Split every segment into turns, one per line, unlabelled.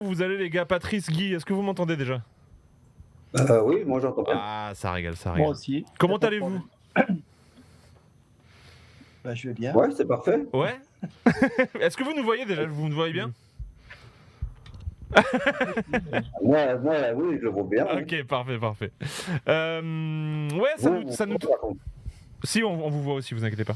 Vous allez les gars, Patrice, Guy, est-ce que vous m'entendez déjà?
Oui, moi j'entends bien.
Ah, ça régale, ça
Moi
régale.
aussi, y a
Comment
pas de
allez-vous?
problème. Bah, je vais bien.
Ouais, c'est parfait.
Ouais. Est-ce que vous nous voyez déjà? Vous nous voyez bien?
Moi, oui, je le vois bien. Oui.
Ok, parfait, parfait. Ouais, ça nous.
Par contre.
Si, on vous voit aussi, vous inquiétez pas.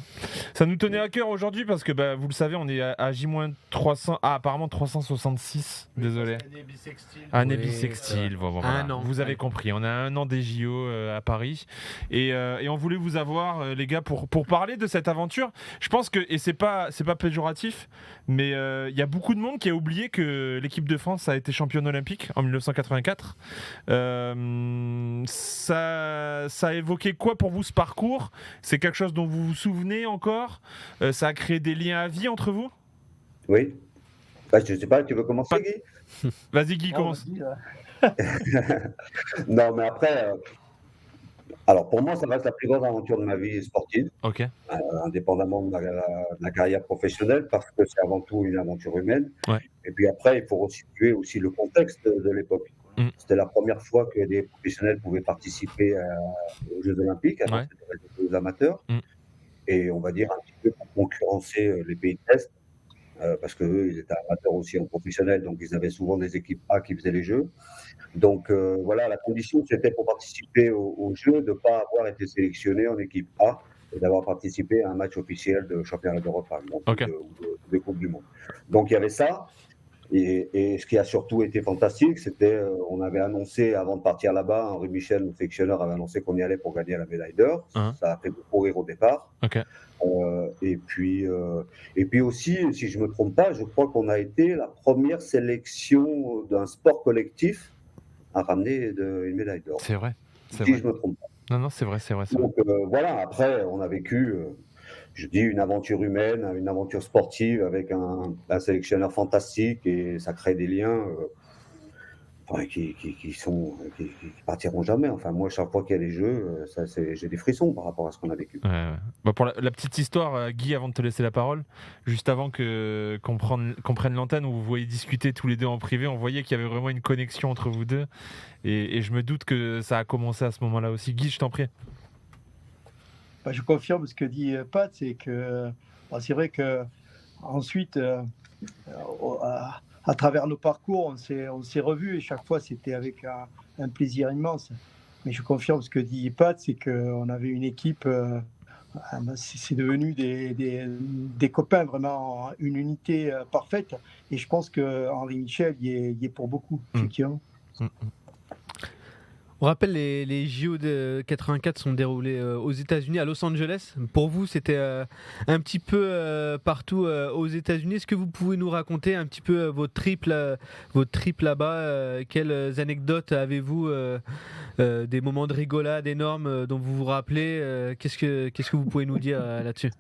Ça nous tenait à cœur aujourd'hui parce que vous le savez, on est à J-300. Ah, apparemment 366. Désolé.
Année bissextile.
Année
Oui,
bissextile, voilà.
Un an.
Vous avez compris, on a un an des JO à Paris et on voulait vous avoir les gars pour parler de cette aventure. Je pense que et c'est pas péjoratif, mais il y a beaucoup de monde qui a oublié que l'équipe de France a été championne olympique en 1984. Ça a évoqué quoi pour vous ce parcours? C'est quelque chose dont vous vous souvenez encore? Ça a créé des liens à vie entre vous?
Oui. Bah, je sais pas, tu veux commencer,
Pas-
Guy?
Vas-y Guy,
Oh,
commence.
vas-y, là.
Non, mais après, alors pour moi, ça reste la plus grande aventure de ma vie sportive,
Ok.
indépendamment de la carrière professionnelle, parce que c'est avant tout une aventure humaine.
Ouais.
Et puis après, il faut resituer aussi le contexte de l'époque.
Mm.
C'était la première fois que des professionnels pouvaient participer aux Jeux Olympiques. Avant,
Ouais.
c'était réservé aux amateurs.
Mm.
Et on va dire un petit peu pour concurrencer les pays de l'Est. Parce qu'eux, ils étaient amateurs aussi en professionnel, donc ils avaient souvent des équipes A qui faisaient les Jeux. Donc voilà, la condition, c'était pour participer aux Jeux de ne pas avoir été sélectionné en équipe A et d'avoir participé à un match officiel de championnat d'Europe, par exemple,
Ok.
ou de Coupe du Monde. Donc il y avait ça. Et ce qui a surtout été fantastique, c'était, on avait annoncé avant de partir là-bas, Henri Michel, notre sélectionneur, avait annoncé qu'on y allait pour gagner la médaille d'or.
Hein.
Ça a fait beaucoup rire au départ.
Ok.
Et puis aussi, si je me trompe pas, je crois qu'on a été la première sélection d'un sport collectif à ramener une médaille d'or.
C'est vrai. C'est
Si
vrai.
je me trompe pas.
Non, non, c'est vrai, c'est vrai, c'est vrai.
Donc voilà, après, on a vécu, je dis, une aventure humaine, une aventure sportive avec un sélectionneur fantastique et ça crée des liens enfin, qui partiront jamais. Enfin, moi, chaque fois qu'il y a les Jeux, j'ai des frissons par rapport à ce qu'on a vécu.
Ouais, ouais. Pour la petite histoire, Guy, avant de te laisser la parole, juste avant qu'on prenne l'antenne où vous voyez discuter tous les deux en privé, on voyait qu'il y avait vraiment une connexion entre vous deux. Et je me doute que ça a commencé à ce moment-là aussi. Guy, je t'en prie.
Bah, je confirme ce que dit Pat, c'est que c'est vrai que ensuite, à travers nos parcours, on s'est revus et chaque fois c'était avec un plaisir immense. Mais je confirme ce que dit Pat, c'est qu'on avait une équipe, c'est devenu des copains, vraiment une unité parfaite. Et je pense que Henri Michel y est pour beaucoup, effectivement.
Mm.
On rappelle, les JO de 84 sont déroulés aux États-Unis, à Los Angeles. Pour vous, c'était un petit peu partout aux États-Unis. Est-ce que vous pouvez nous raconter un petit peu votre trip là-bas? Quelles anecdotes avez-vous? Des moments de rigolade énormes dont vous vous rappelez? Qu'est-ce que vous pouvez nous dire là-dessus?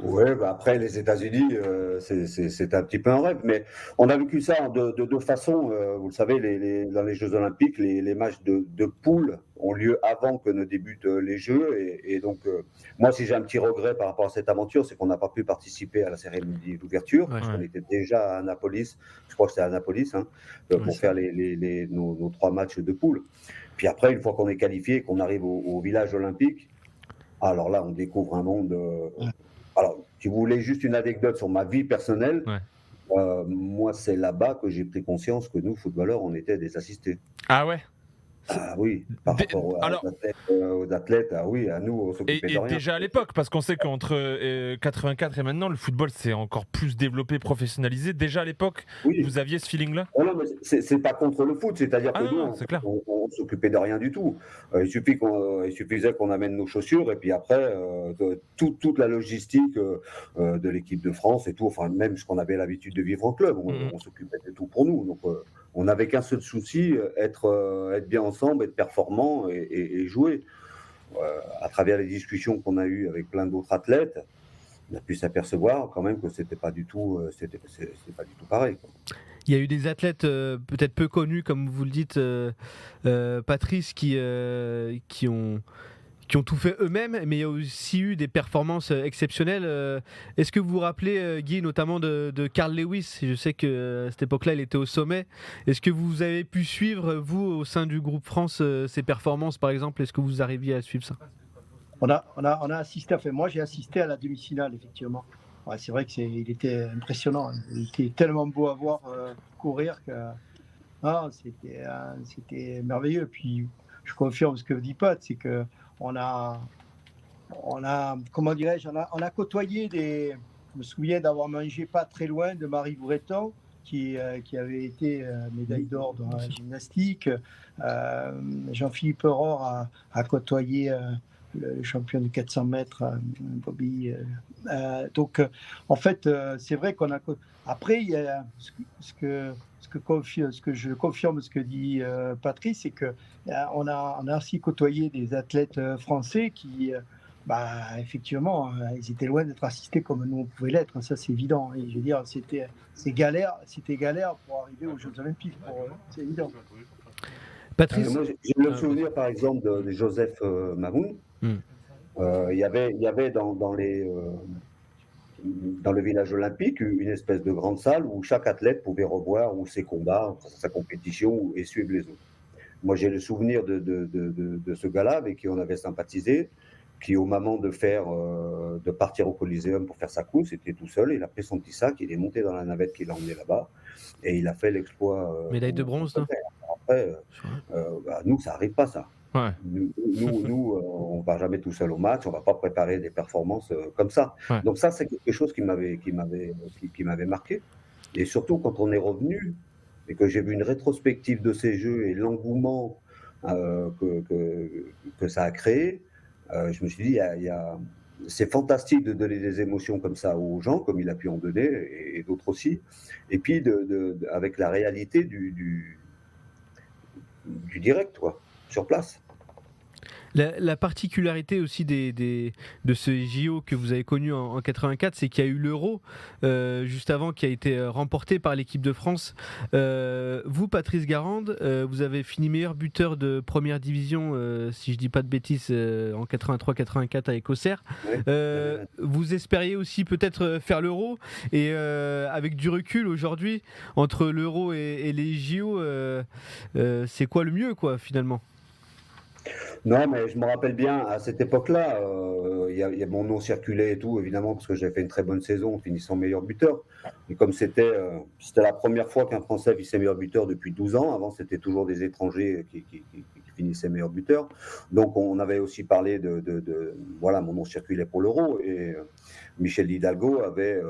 Ouais, bah après les États-Unis, c'est un petit peu un rêve, mais on a vécu ça de deux façons. Vous le savez, dans les Jeux Olympiques, les matchs de poules ont lieu avant que ne débutent les Jeux, et donc moi, si j'ai un petit regret par rapport à cette aventure, c'est qu'on n'a pas pu participer à la cérémonie d'ouverture,
Ouais.
parce qu'on était déjà à Annapolis. Je crois que c'était à Annapolis, hein, pour faire nos 3 matchs de poules. Puis après, une fois qu'on est qualifié, qu'on arrive au village olympique, alors là, on découvre un monde. Alors, si vous voulez juste une anecdote sur ma vie personnelle,
Ouais.
moi, c'est là-bas que j'ai pris conscience que nous, footballeurs, on était des assistés.
Ah ouais.
Ah oui, par
Dé-
rapport
alors-
aux athlètes, ah oui, à nous, on s'occupait de
Et
rien.
déjà à l'époque, parce qu'on sait qu'entre 84 et maintenant, le football s'est encore plus développé, professionnalisé. Déjà à l'époque,
Oui.
vous aviez ce feeling-là?
Oh non, mais c'est pas contre le foot, c'est-à-dire
Ah
que
non,
nous,
non, c'est clair.
on s'occupait de rien du tout. Il suffisait qu'on amène nos chaussures et puis après, toute la logistique de l'équipe de France et tout, enfin même ce qu'on avait l'habitude de vivre en club,
Mhm.
on s'occupait de tout pour nous. Donc on n'avait qu'un seul souci, être bien ensemble, être performant et jouer. À travers les discussions qu'on a eues avec plein d'autres athlètes, on a pu s'apercevoir quand même que c'était pas du tout, c'est pas du tout pareil, quoi.
Il y a eu des athlètes peut-être peu connus, comme vous le dites, Patrice, qui ont qui ont tout fait eux-mêmes, mais il y a aussi eu des performances exceptionnelles. Est-ce que vous vous rappelez, Guy, notamment de Carl Lewis? Je sais que à cette époque-là, il était au sommet. Est-ce que vous avez pu suivre, vous, au sein du groupe France, ses performances, par exemple? Est-ce que vous arriviez à suivre ça?
On a assisté, enfin moi j'ai assisté à la demi-finale, effectivement. Ouais, c'est vrai qu'il était impressionnant. Il était tellement beau à voir courir que c'était merveilleux. Puis je confirme ce que dit Pat, c'est que on a, comment dirais-je, on a côtoyé je me souviens d'avoir mangé pas très loin de Marie Breton, qui avait été médaille d'or dans la gymnastique. Jean-Philippe Aurore a côtoyé le champion du 400 mètres, Bobby. Donc, en fait, c'est vrai qu'on a. Après, il y a ce que je confirme, ce que dit Patrice, c'est que on a aussi côtoyé des athlètes français qui, effectivement, ils étaient loin d'être assistés comme nous on pouvait l'être. Ça, c'est évident. Et je veux dire, c'était galère pour arriver aux Jeux Olympiques. C'est évident.
Patrice?
Moi, j'ai le souvenir, par exemple, de Joseph Mamoun. Il y avait dans le village olympique une espèce de grande salle où chaque athlète pouvait revoir ses combats, sa compétition et suivre les autres. Moi, j'ai le souvenir de ce gars-là avec qui on avait sympathisé, qui, au moment de partir au Coliseum pour faire sa course, était tout seul. Il a pris son petit sac, il est monté dans la navette qui l'a emmené là-bas et il a fait l'exploit.
Médaille de bronze, non?
Après, nous, ça n'arrive pas, ça.
Ouais.
Nous, on ne va jamais tout seul au match, on ne va pas préparer des performances comme ça.
Ouais.
Donc ça, c'est quelque chose qui m'avait marqué. Et surtout, quand on est revenu et que j'ai vu une rétrospective de ces Jeux et l'engouement que ça a créé, je me suis dit, c'est fantastique de donner des émotions comme ça aux gens, comme il a pu en donner, et d'autres aussi. Et puis, avec la réalité du direct, quoi, sur place.
La particularité aussi de ce JO que vous avez connu en 84, c'est qu'il y a eu l'Euro juste avant, qui a été remporté par l'équipe de France. Vous, Patrice Garande, vous avez fini meilleur buteur de première division, si je dis pas de bêtises, en 83-84 avec Auxerre.
Oui.
Vous espériez aussi peut-être faire l'Euro, et avec du recul aujourd'hui, entre l'Euro et les JO, c'est quoi le mieux, quoi, finalement?
Non, mais je me rappelle bien, à cette époque-là, il y a mon nom circulait et tout, évidemment, parce que j'avais fait une très bonne saison en finissant meilleur buteur. Et comme c'était la première fois qu'un Français finissait meilleur buteur depuis 12 ans, avant c'était toujours des étrangers qui finissaient meilleur buteur. Donc on avait aussi parlé voilà, mon nom circulait pour l'Euro. Et Michel Hidalgo avait,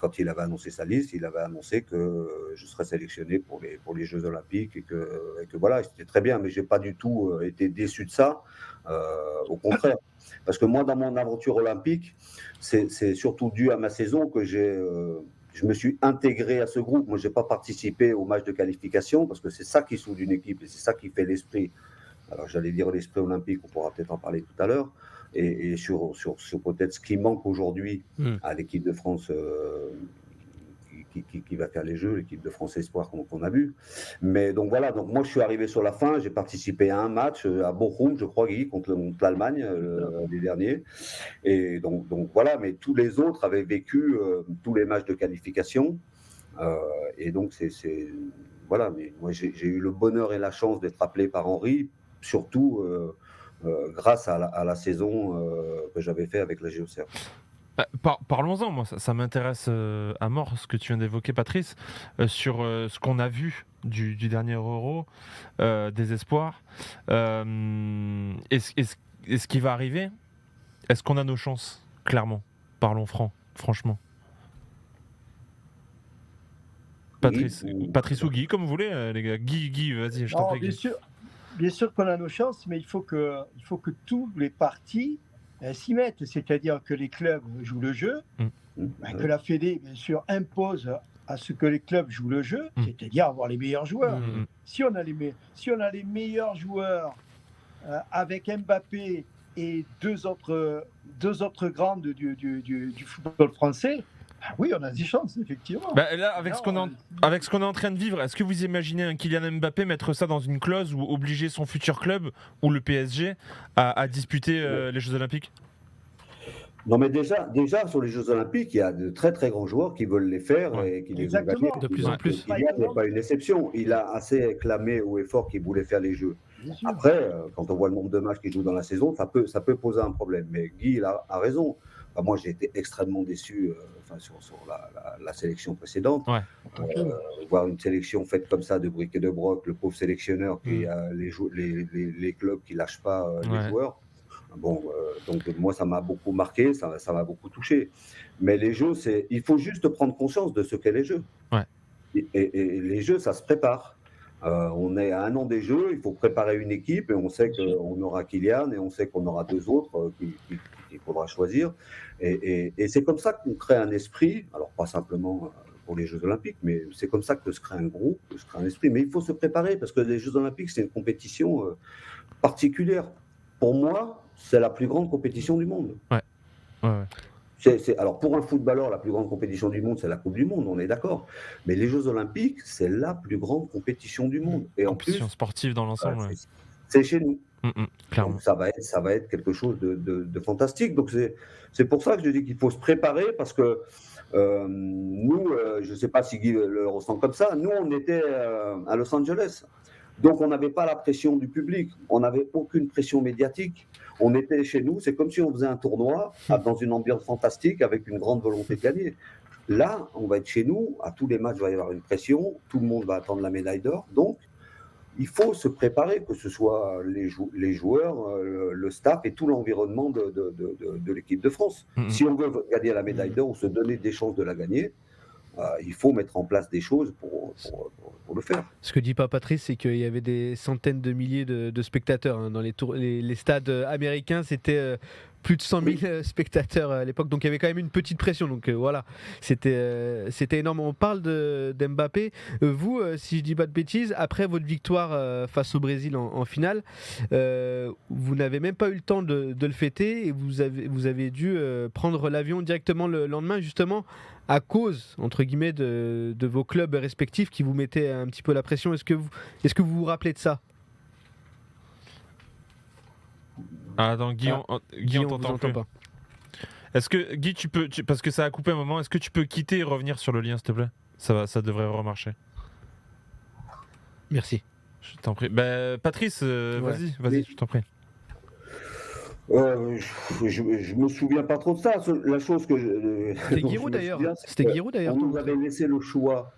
quand il avait annoncé sa liste, il avait annoncé que je serais sélectionné pour les Jeux Olympiques et que voilà, c'était très bien, mais j'ai pas du tout été déçu de ça, au contraire. Parce que moi, dans mon aventure olympique, c'est surtout dû à ma saison que je me suis intégré à ce groupe. Moi, je n'ai pas participé au match de qualification parce que c'est ça qui soude une équipe et c'est ça qui fait l'esprit. Alors, j'allais dire l'esprit olympique, on pourra peut-être en parler tout à l'heure. Et sur peut-être ce qui manque aujourd'hui à l'équipe de France qui va faire les Jeux, l'équipe de France Espoir qu'on a vu. Mais donc voilà, donc moi je suis arrivé sur la fin, j'ai participé à un match à Bochum, je crois, Guy, contre l'Allemagne les derniers. Et donc voilà, mais tous les autres avaient vécu tous les matchs de qualification. Et donc voilà, mais moi j'ai eu le bonheur et la chance d'être appelé par Henri, surtout grâce à la saison que j'avais fait avec la GeoCerf.
Parlons-en, moi ça m'intéresse à mort ce que tu viens d'évoquer, Patrice, sur ce qu'on a vu du dernier Euro, des espoirs. Est-ce qu'il va arriver? Est-ce qu'on a nos chances? Clairement, parlons franchement. Patrice ou Guy, comme vous voulez, les gars. Guy, vas-y, je t'en prie.
Bien sûr qu'on a nos chances, mais il faut que tous les partis s'y mettent. C'est-à-dire que les clubs jouent le jeu, que la Fédé, bien sûr, impose à ce que les clubs jouent le jeu, c'est-à-dire avoir les meilleurs joueurs. Si on a les meilleurs joueurs avec Mbappé et deux autres grandes du football français, Ah oui, on a des chances, effectivement.
Bah, là, avec
Non,
ce qu'on est en train de vivre, est-ce que vous imaginez un Kylian Mbappé mettre ça dans une clause ou obliger son futur club ou le PSG à disputer les Jeux Olympiques?
Non, mais déjà, sur les Jeux Olympiques, il y a de très très grands joueurs qui veulent les faire
Ouais.
et qui les ont
Exactement.
gagnés.
De plus en plus.
Kylian n'est pas une exception. Il a assez clamé haut et fort qu'il voulait faire les Jeux.
bien sûr.
Après, quand on voit le nombre de matchs qu'il joue dans la saison, ça peut poser un problème. Mais Guy a raison. Enfin, moi, j'ai été extrêmement déçu sur la sélection précédente.
Ouais.
Voir une sélection faite comme ça de briques et de broc, le pauvre sélectionneur, puis les clubs qui lâchent pas les joueurs. Bon, donc moi, ça m'a beaucoup marqué, ça m'a beaucoup touché. Mais les Jeux, il faut juste prendre conscience de ce qu'est les Jeux.
Ouais.
Et les Jeux, ça se prépare. On est à 1 an des Jeux, il faut préparer une équipe et on sait qu'on aura Kylian et on sait qu'on aura 2 autres qu'il faudra choisir. Et c'est comme ça qu'on crée un esprit, alors pas simplement pour les Jeux Olympiques, mais c'est comme ça que se crée un groupe, que se crée un esprit. Mais il faut se préparer parce que les Jeux Olympiques, c'est une compétition particulière. Pour moi, c'est la plus grande compétition du monde.
Ouais.
Alors, pour un footballeur, la plus grande compétition du monde, c'est la Coupe du Monde, on est d'accord. Mais les Jeux Olympiques, c'est la plus grande compétition du monde. Et en plus,
Compétition sportive dans l'ensemble. Ouais.
c'est chez nous.
Clairement.
Donc, ça va être quelque chose de fantastique. Donc, c'est pour ça que je dis qu'il faut se préparer parce que nous, je ne sais pas si Guy le ressent comme ça, nous, on était à Los Angeles. Donc, on n'avait pas la pression du public, on n'avait aucune pression médiatique. On était chez nous, c'est comme si on faisait un tournoi dans une ambiance fantastique avec une grande volonté de gagner. Là, on va être chez nous, à tous les matchs, il va y avoir une pression, tout le monde va attendre la médaille d'or. Donc, il faut se préparer, que ce soit les joueurs, le staff et tout l'environnement de l'équipe de France. Si on veut gagner la médaille d'or ou se donner des chances de la gagner, il faut mettre en place des choses pour le faire.
Ce que dit pas Patrice, c'est qu'il y avait des centaines de milliers de spectateurs hein, dans les stades américains. C'était plus de 100 000 spectateurs à l'époque, donc il y avait quand même une petite pression. Donc voilà, c'était énorme. On parle d'Mbappé. Vous, si je dis pas de bêtises, après votre victoire face au Brésil en finale, vous n'avez même pas eu le temps de le fêter et vous avez dû prendre l'avion directement le lendemain, justement à cause, entre guillemets, de vos clubs respectifs qui vous mettaient un petit peu la pression. Est-ce que vous vous rappelez de ça?
Attends, Guy, on t'entend plus.
Pas.
Est-ce que, Guy, parce que ça a coupé un moment, est-ce que tu peux quitter et revenir sur le lien, s'il te plaît? Ça devrait remarcher.
Merci.
Je t'en prie. Patrice, vas-y, je t'en prie.
Je me souviens pas trop de ça. La chose que
C'était Giroud d'ailleurs.
On nous avait laissé le choix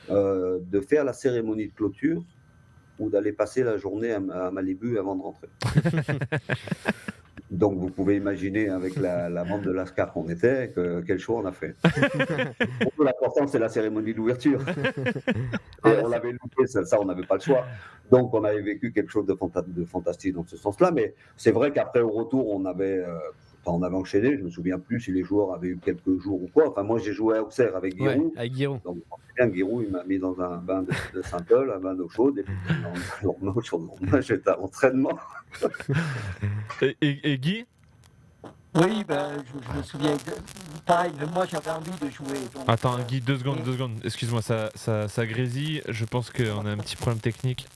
de faire la cérémonie de clôture ou d'aller passer la journée à Malibu avant de rentrer. Donc vous pouvez imaginer avec la bande de Lascar qu'on était, quel choix on a fait. L'important c'est la cérémonie d'ouverture. On l'avait loupé, ça on n'avait pas le choix. Donc on avait vécu quelque chose de fantastique dans ce sens-là, mais c'est vrai qu'après au retour on avait enchaîné, je me souviens plus si les joueurs avaient eu quelques jours ou quoi. Enfin moi j'ai joué à Auxerre avec Giroud.
Ouais, avec Giroud.
Donc Giroud il m'a mis dans un bain de Saint-Paul, un bain d'eau chaude, et puis le lendemain j'étais à l'entraînement.
Et Guy?
Oui, je me souviens. Pareil, moi j'avais envie de jouer. Donc,
Attends, Guy, 2 secondes. Excuse-moi, ça grésille. Je pense qu'on a un petit problème technique.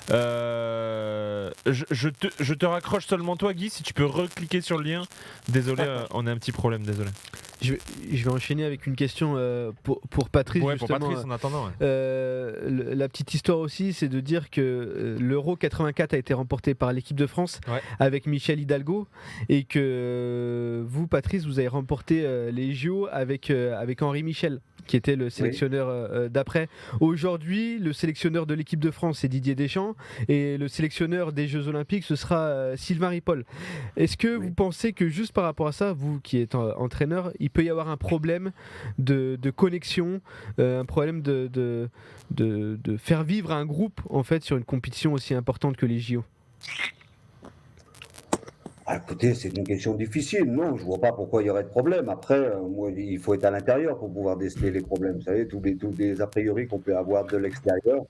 Je te raccroche seulement toi, Guy, si tu peux recliquer sur le lien. Désolé, on a un petit problème, désolé.
Je vais enchaîner avec une question pour Patrice.
Ouais,
justement.
pour Patrice en attendant. Ouais.
La petite histoire aussi, c'est de dire que l'Euro 84 a été remporté par l'équipe de France avec Michel Hidalgo et que vous, Patrice, vous avez remporté les JO avec Henri Michel, qui était le sélectionneur d'après. Aujourd'hui, le sélectionneur de l'équipe de France, c'est Didier Deschamps, et le sélectionneur des Jeux Olympiques, ce sera Sylvain Ripoll. Est-ce que vous pensez que juste par rapport à ça, vous qui êtes entraîneur, il peut y avoir un problème de connexion, un problème de faire vivre un groupe en fait sur une compétition aussi importante que les JO?
Écoutez, c'est une question difficile. Non, je ne vois pas pourquoi il y aurait de problème. Après, moi, il faut être à l'intérieur pour pouvoir déceler les problèmes. Vous savez, tous les a priori qu'on peut avoir de l'extérieur,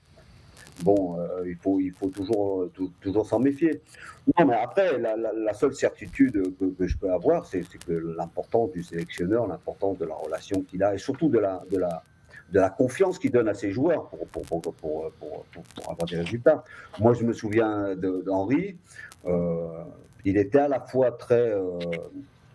bon, il faut toujours s'en méfier. Non, mais après, la seule certitude que je peux avoir, c'est que l'importance du sélectionneur, l'importance de la relation qu'il a, et surtout de la confiance qu'il donne à ses joueurs pour avoir des résultats. Moi, je me souviens d'Henri, il était à la fois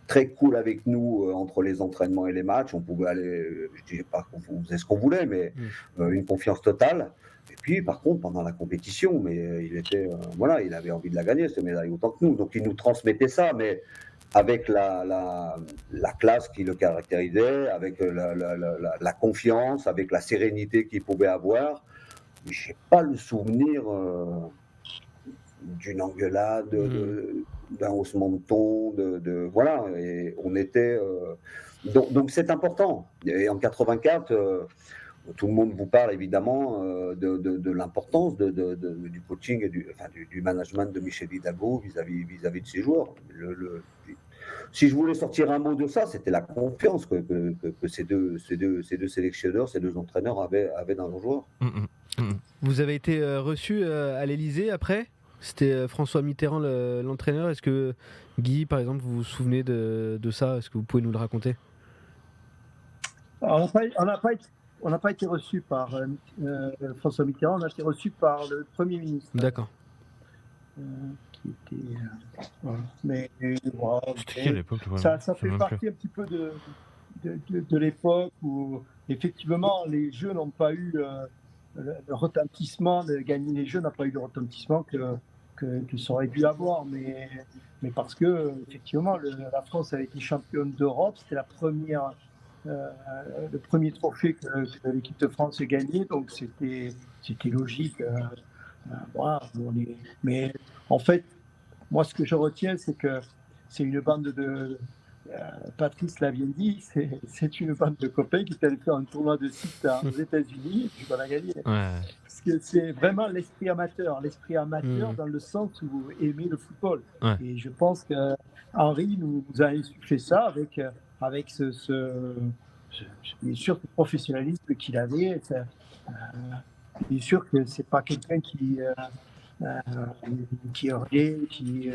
très cool avec nous entre les entraînements et les matchs. On pouvait aller, je ne dis pas qu'on faisait ce qu'on voulait, mais une confiance totale. Et puis, par contre, pendant la compétition, mais il était, voilà, il avait envie de la gagner, cette médaille, autant que nous. Donc, il nous transmettait ça, mais avec la classe qui le caractérisait, avec la confiance, avec la sérénité qu'il pouvait avoir. Je n'ai pas le souvenir d'une engueulade, d'un haussement de ton, voilà. Et on était. Donc c'est important. Et en 84, tout le monde vous parle évidemment de l'importance du coaching et du management de Michel Hidalgo vis-à-vis de ses joueurs. Si je voulais sortir un mot de ça, c'était la confiance que ces deux sélectionneurs, ces deux entraîneurs avaient dans leurs joueurs.
Vous avez été reçu à l'Elysée après ? C'était François Mitterrand l'entraîneur. Est-ce que Guy, par exemple, vous vous souvenez de ça ? Est-ce que vous pouvez nous le raconter ?
Alors, on n'a pas été reçu par François Mitterrand, on a été reçu par le Premier ministre.
D'accord.
Qui était. Voilà. Mais voilà,
C'était qui à l'époque,
ça fait partie un petit peu de l'époque où, effectivement, les Jeux n'ont pas eu le retentissement, de gagner les Jeux n'a pas eu le retentissement que ça aurait dû avoir. Mais parce que, effectivement, la France avait été championne d'Europe, c'était le premier trophée que l'équipe de France a gagné, donc c'était logique. Voilà, mais en fait, moi, ce que je retiens, c'est que c'est une bande de. Patrice l'a bien dit, c'est une bande de copains qui est allé faire un tournoi de site aux États-Unis et puis on a gagné. Ouais. Parce que c'est vraiment l'esprit amateur dans le sens où vous aimez le football. Ouais. Et je pense que Henri nous a insufflé ça avec bien sûr, ce professionnalisme qu'il avait. Bien sûr que c'est pas quelqu'un qui hurlait, qui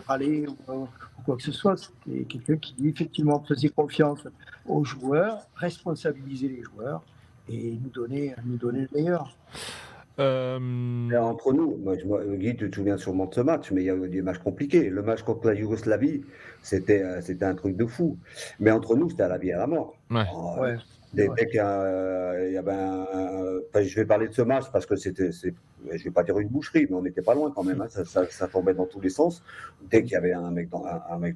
râlait ou quoi que ce soit. C'était quelqu'un qui effectivement faisait confiance aux joueurs, responsabilisait les joueurs et nous donnait le meilleur.
Entre nous, Guy, tu te souviens sûrement de ce match, mais il y a eu des matchs compliqués. Le match contre la Yougoslavie, c'était un truc de fou. Mais entre nous, c'était à la vie et à la mort. Ouais. Dès qu'il y avait je vais parler de ce match parce que je ne vais pas dire une boucherie, mais on n'était pas loin quand même. Hein, ça tombait dans tous les sens. Dès qu'il y avait un mec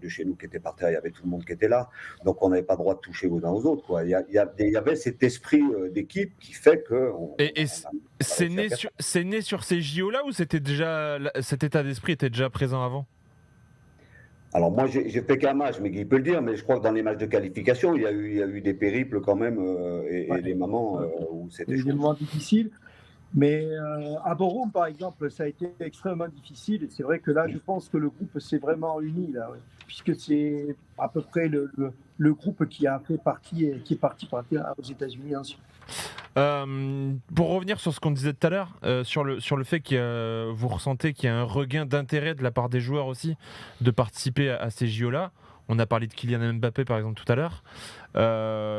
de chez nous qui était par terre, il y avait tout le monde qui était là. Donc on n'avait pas le droit de toucher aux uns aux autres. Quoi. Il y avait cet esprit d'équipe qui fait que.
C'est né sur ces JO-là ou c'était déjà cet état d'esprit était déjà présent avant ?
Alors moi, j'ai fait qu'un match, mais Guy peut le dire, mais je crois que dans les matchs de qualification, il y a eu des périples quand même et des moments où c'était chaud.
Des moments difficiles, mais à Borum, par exemple, ça a été extrêmement difficile. Et c'est vrai que là, je pense que le groupe s'est vraiment uni, là, puisque c'est à peu près le groupe qui est parti aux États-Unis ensuite.
Pour revenir sur ce qu'on disait tout à l'heure, sur le fait que vous ressentez qu'il y a un regain d'intérêt de la part des joueurs aussi de participer à ces JO-là. On a parlé de Kylian Mbappé par exemple tout à l'heure.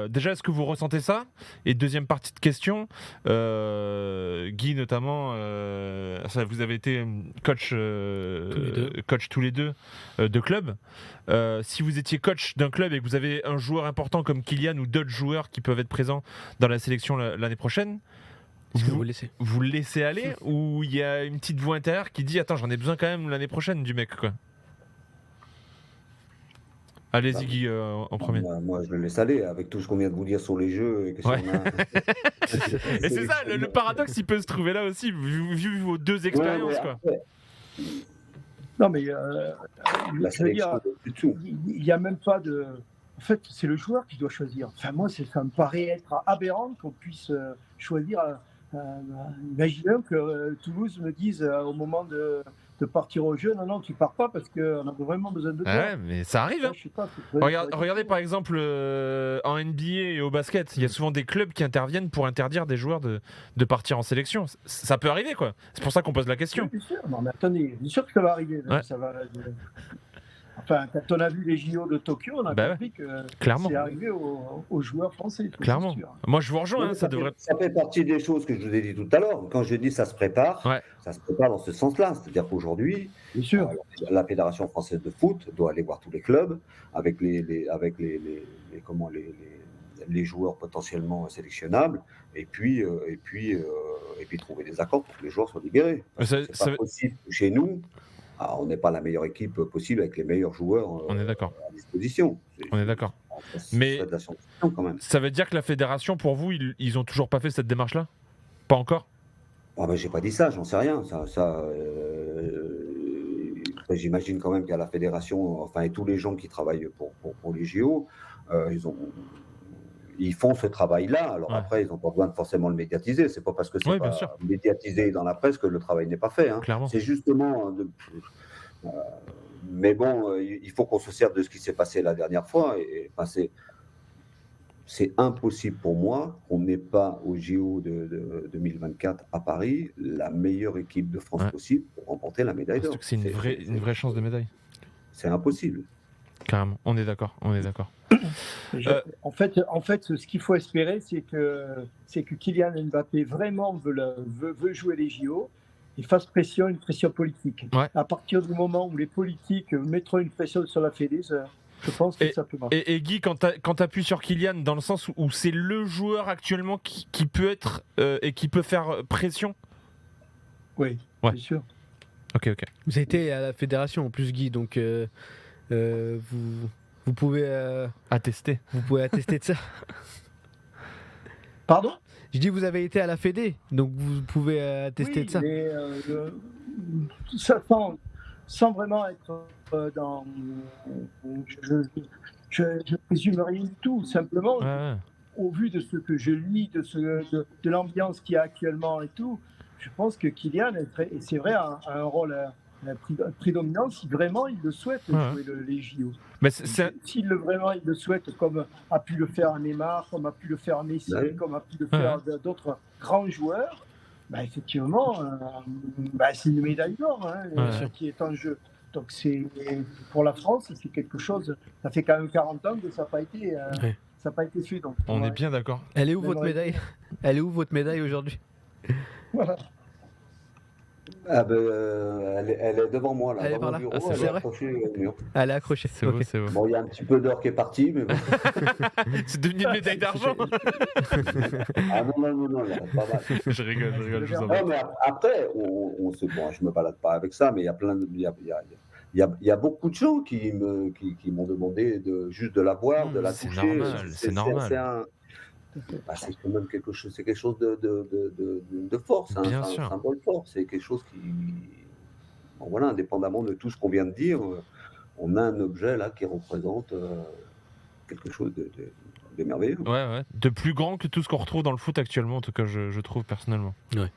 Déjà, est-ce que vous ressentez ça ? Et deuxième partie de question, Guy notamment, vous avez été coach tous les deux de club. Si vous étiez coach d'un club et que vous avez un joueur important comme Kylian ou d'autres joueurs qui peuvent être présents dans la sélection l'année prochaine, vous le laissez aller ou il y a une petite voix intérieure qui dit attends, j'en ai besoin quand même l'année prochaine du mec quoi. Allez-y Guy en premier.
Moi je le laisse aller avec tout ce qu'on vient de vous dire sur les jeux. Et
c'est ça, le paradoxe il peut se trouver là aussi vu vos deux expériences quoi.
Non mais je veux dire, il n'y a même pas de... En fait c'est le joueur qui doit choisir. Enfin moi ça me paraît être aberrant qu'on puisse choisir... imaginons que Toulouse me dise au moment de partir au jeu. Non, tu pars pas parce qu'on a vraiment besoin de toi.
Ouais, mais ça arrive. Hein.
Je sais pas, c'est très-
Regardez par exemple en NBA et au basket, il y a souvent des clubs qui interviennent pour interdire des joueurs de partir en sélection. Ça peut arriver, quoi. C'est pour ça qu'on pose la
Oui,
question.
bien sûr. Non, mais attendez, bien sûr que ça va arriver.
Ouais.
Ça va. Enfin, quand on a vu les JO de Tokyo, on a
Bah
compris que
Clairement.
c'est arrivé aux joueurs français. Ça, c'est
Clairement.
sûr.
Moi, je vous rejoins. Hein,
Oui,
ça devrait.
ça fait partie des choses que je vous ai dit tout à l'heure. Quand je dis ça se prépare,
Ouais.
ça se prépare dans ce sens-là. C'est-à-dire qu'aujourd'hui,
Bien sûr.
la Fédération française de foot doit aller voir tous les clubs avec les joueurs potentiellement sélectionnables et puis trouver des accords pour que les joueurs soient libérés. Parce que c'est pas possible chez nous. On n'est pas la meilleure équipe possible avec les meilleurs joueurs
On est d'accord.
à disposition.
On est d'accord. Mais
quand même.
ça veut dire que la fédération, pour vous, ils ont toujours pas fait cette démarche-là? Pas encore?
J'ai pas dit ça, j'en sais rien. J'imagine quand même qu'à la fédération, enfin, et tous les gens qui travaillent pour les JO, ils font ce travail-là. Alors après, ils n'ont pas besoin de forcément le médiatiser. C'est pas parce que c'est pas médiatisé dans la presse que le travail n'est pas fait. Hein.
Clairement.
C'est justement. Mais bon, il faut qu'on se serve de ce qui s'est passé la dernière fois. C'est impossible pour moi qu'on n'ait pas au JO de 2024 à Paris la meilleure équipe de France possible pour remporter la médaille d'or.
C'est une vraie chance de médaille.
C'est impossible.
Carrément, on est d'accord.
En fait, ce qu'il faut espérer, c'est que Kylian Mbappé vraiment veut jouer les JO et fasse une pression politique.
Ouais.
À partir du moment où les politiques mettront une pression sur la Fédé, je pense que ça peut marcher.
Et Guy, quand tu appuies sur Kylian, dans le sens où c'est le joueur actuellement qui peut être et qui peut faire pression?
Oui, bien sûr.
Ok.
Vous avez été à la fédération en plus, Guy, donc vous pouvez
attester.
Vous pouvez attester de ça.
Pardon?
Je dis vous avez été à la Fédé, donc vous pouvez attester de ça.
Mais ça sans vraiment être dans. Je présume rien du tout. Simplement, au vu de ce que je lis, de l'ambiance qu'il y a actuellement et tout, je pense que Kylian, c'est vrai, a un rôle prédominant si vraiment il le souhaite jouer les JO.
Mais
s'il le souhaite, comme a pu le faire Neymar, comme a pu le faire Messi, comme a pu le faire d'autres grands joueurs, effectivement, c'est une médaille d'or qui est en jeu. Donc pour la France, c'est quelque chose. Ça fait quand même 40 ans que ça n'a pas été fait. Donc,
on est bien d'accord.
Elle est où votre médaille? Elle est où votre médaille aujourd'hui?
Voilà.
Elle est devant moi là.
Elle est par là.
Bureau,
elle est accrochée au mur. Elle est accrochée.
C'est beau, c'est beau.
Bon, il y a un petit peu d'or qui est parti, mais bon.
C'est devenu une médaille d'argent.
Non, là, pas mal.
Je rigole, je vous en
Non, mais après, je me balade pas avec ça, mais il y a plein de. Il y a beaucoup de gens qui m'ont demandé juste de la voir, de la toucher.
C'est normal.
C'est quand même quelque chose de fort, c'est un symbole fort, c'est quelque chose qui, indépendamment de tout ce qu'on vient de dire, on a un objet là qui représente quelque chose de merveilleux.
Ouais, de plus grand que tout ce qu'on retrouve dans le foot actuellement, en tout cas, je trouve personnellement.
Ouais.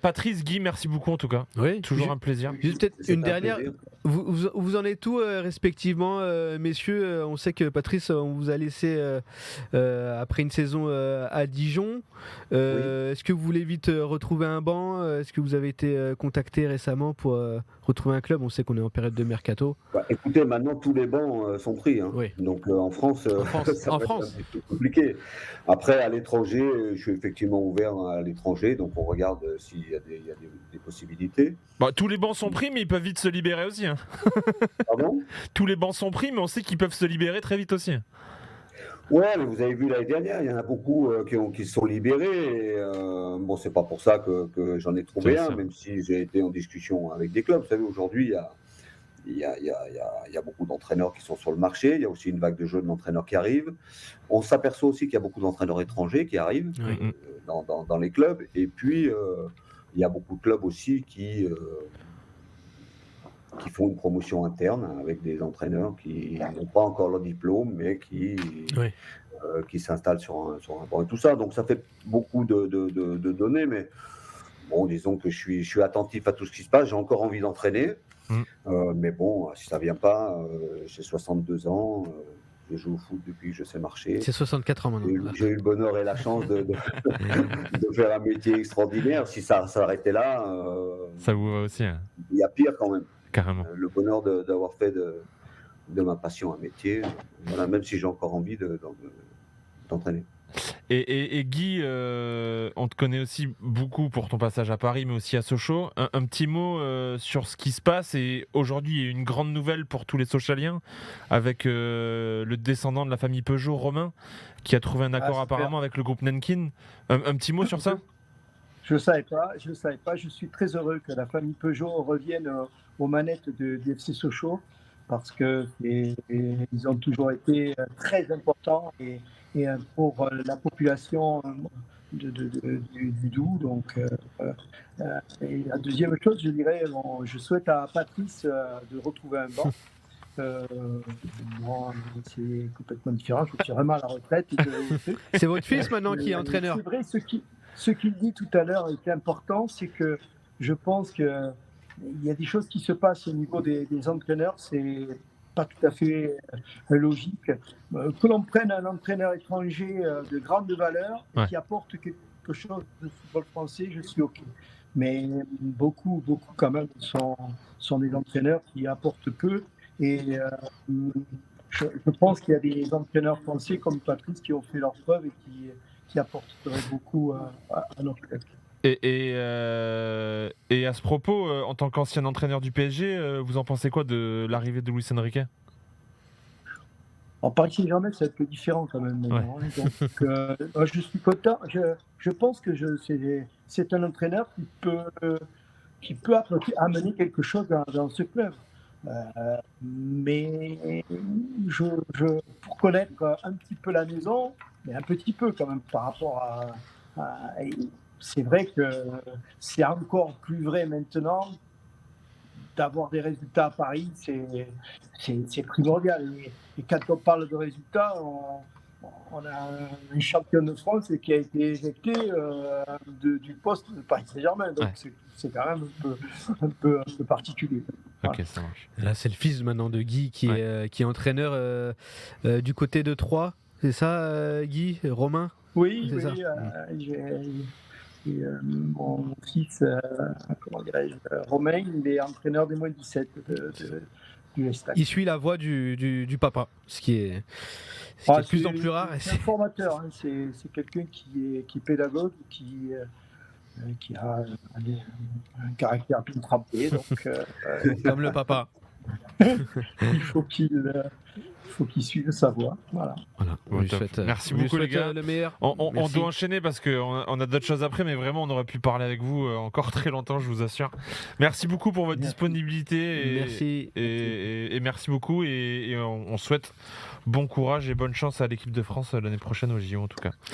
Patrice, Guy, merci beaucoup en tout cas.
Oui,
toujours un plaisir.
Juste peut-être une dernière. Vous en êtes où respectivement, messieurs? On sait que Patrice, on vous a laissé après une saison à Dijon. Est-ce que vous voulez vite retrouver un banc? Est-ce que vous avez été contacté récemment pour retrouver un club? On sait qu'on est en période de mercato.
Écoutez, maintenant tous les bancs sont pris. Hein.
Oui.
Donc en France, ça va être un petit peu compliqué. Après, à l'étranger, je suis effectivement ouvert à l'étranger, donc on regarde s'il y a des possibilités.
Tous les bancs sont pris, mais ils peuvent vite se libérer aussi. Hein.
Pardon?
Tous les bancs sont pris, mais on sait qu'ils peuvent se libérer très vite aussi.
Ouais, mais vous avez vu l'année dernière, il y en a beaucoup qui se sont libérés. Et, c'est pas pour ça que j'en ai trouvé un, même si j'ai été en discussion avec des clubs. Vous savez, aujourd'hui, il y a beaucoup d'entraîneurs qui sont sur le marché. Il y a aussi une vague de jeunes entraîneurs qui arrivent. On s'aperçoit aussi qu'il y a beaucoup d'entraîneurs étrangers qui arrivent dans les clubs. Et puis, il y a beaucoup de clubs aussi qui font une promotion interne avec des entraîneurs qui n'ont pas encore leur diplôme, mais qui s'installent sur un banc et tout ça. Donc ça fait beaucoup de données, mais bon, disons que je suis attentif à tout ce qui se passe. J'ai encore envie d'entraîner. Mais bon, si ça vient pas, j'ai 62 ans. Je joue au foot depuis que je sais marcher.
C'est 64 ans maintenant.
J'ai eu le bonheur et la chance de faire un métier extraordinaire. Si ça s'arrêtait là,
ça vous va aussi, hein.
Il y a pire quand même.
Carrément.
Le bonheur d'avoir fait de ma passion un métier. Voilà, même si j'ai encore envie d'entraîner.
Et Guy, on te connaît aussi beaucoup pour ton passage à Paris, mais aussi à Sochaux. Un petit mot sur ce qui se passe. Et aujourd'hui, il y a une grande nouvelle pour tous les Sochaliens avec le descendant de la famille Peugeot, Romain, qui a trouvé un accord apparemment avec le groupe Nenkin. Un petit mot sur ça ?
Je ne savais pas. Je suis très heureux que la famille Peugeot revienne aux manettes du FC Sochaux parce qu'ils ont toujours été très importants et pour la population du Doubs. Donc, et la deuxième chose, je dirais, je souhaite à Patrice de retrouver un banc. Moi, c'est complètement différent. Je suis vraiment à la retraite.
C'est votre fils maintenant qui est entraîneur.
C'est vrai, ce qu'il dit tout à l'heure est important, c'est que je pense qu'il y a des choses qui se passent au niveau des entraîneurs, c'est pas tout à fait logique. Que l'on prenne un entraîneur étranger de grande valeur qui apporte quelque chose de football français, je suis OK. Mais beaucoup quand même sont des entraîneurs qui apportent peu. Et je pense qu'il y a des entraîneurs français comme Patrice qui ont fait leurs preuves et qui apporteraient beaucoup à notre club.
Et à ce propos, en tant qu'ancien entraîneur du PSG, vous en pensez quoi de l'arrivée de Luis Enrique ?
En Paris Saint-Germain, c'est un peu différent quand même. Ouais. Donc, je suis content. Je pense que c'est un entraîneur qui peut amener quelque chose dans ce club. Mais pour connaître un petit peu la maison, mais un petit peu quand même par rapport à c'est vrai que c'est encore plus vrai maintenant d'avoir des résultats à Paris, c'est primordial. Et quand on parle de résultats, on a un champion de France qui a été éjecté du poste de Paris Saint-Germain. Donc c'est quand même un peu particulier.
Ok, ça marche.
Là, c'est le fils maintenant de Guy qui est entraîneur du côté de Troyes. C'est ça, Guy, Romain ?
Oui. Mon fils, Romain, il est entraîneur des moins 17 du Estac.
Il suit la voie du papa, ce qui est de plus en plus rare.
C'est un formateur, hein, c'est quelqu'un qui est pédagogue, qui a un caractère bien trempé. Donc,
comme le papa.
Il faut qu'il suive sa voie. Voilà.
Merci beaucoup les gars.
Le meilleur.
On doit enchaîner parce qu'on a d'autres choses après, mais vraiment on aurait pu parler avec vous encore très longtemps, je vous assure. Merci beaucoup pour votre disponibilité.
Merci.
Et merci beaucoup et on souhaite bon courage et bonne chance à l'équipe de France l'année prochaine au JO en tout cas.